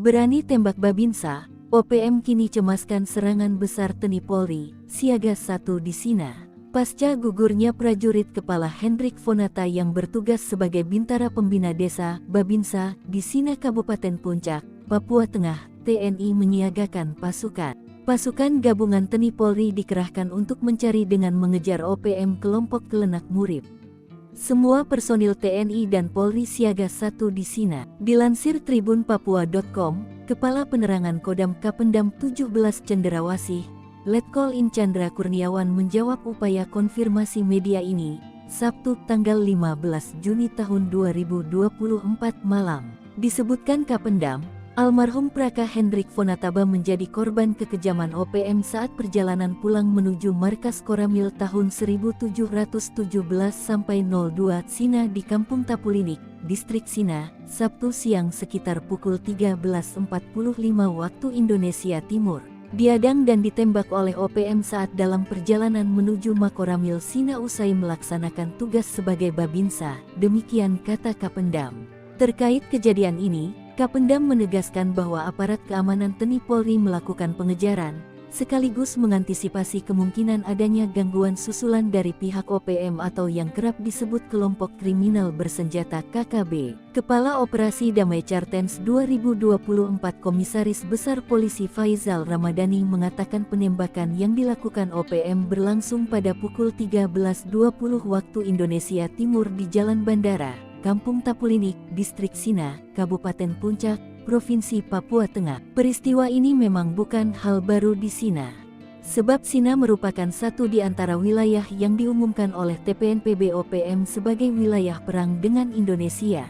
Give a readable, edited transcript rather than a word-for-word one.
Berani tembak Babinsa, OPM kini cemaskan serangan besar TNI Polri, siaga 1 di Sina. Pasca gugurnya prajurit kepala Hendrik Fonata yang bertugas sebagai Bintara Pembina Desa, Babinsa, di Sina Kabupaten Puncak, Papua Tengah, TNI menyiagakan pasukan. Pasukan gabungan TNI Polri dikerahkan untuk mencari dengan mengejar OPM kelompok Kelenak Murib. Semua personil TNI dan Polri siaga 1 di Sina. Dilansir tribunpapua.com, Kepala Penerangan Kodam Kapendam 17 Cenderawasih, Letkol In Chandra Kurniawan menjawab upaya konfirmasi media ini, Sabtu tanggal 15 Juni tahun 2024 malam. Disebutkan Kapendam, almarhum Praka Hendrik Fonataba menjadi korban kekejaman OPM saat perjalanan pulang menuju markas Koramil tahun 1717-02 Sina di Kampung Tapulinik, Distrik Sina, Sabtu siang sekitar pukul 13.45 waktu Indonesia Timur. Diadang dan ditembak oleh OPM saat dalam perjalanan menuju Makoramil Sina usai melaksanakan tugas sebagai Babinsa, demikian kata Kapendam. Terkait kejadian ini, Kapendam menegaskan bahwa aparat keamanan TNI Polri melakukan pengejaran, sekaligus mengantisipasi kemungkinan adanya gangguan susulan dari pihak OPM atau yang kerap disebut kelompok kriminal bersenjata KKB. Kepala Operasi Damai Cartens 2024 Komisaris Besar Polisi Faizal Ramadhani mengatakan penembakan yang dilakukan OPM berlangsung pada pukul 13.20 waktu Indonesia Timur di Jalan Bandara, Kampung Tapulinik, Distrik Sina, Kabupaten Puncak, Provinsi Papua Tengah. Peristiwa ini memang bukan hal baru di Sina. Sebab Sina merupakan satu di antara wilayah yang diumumkan oleh TPNPB OPM sebagai wilayah perang dengan Indonesia.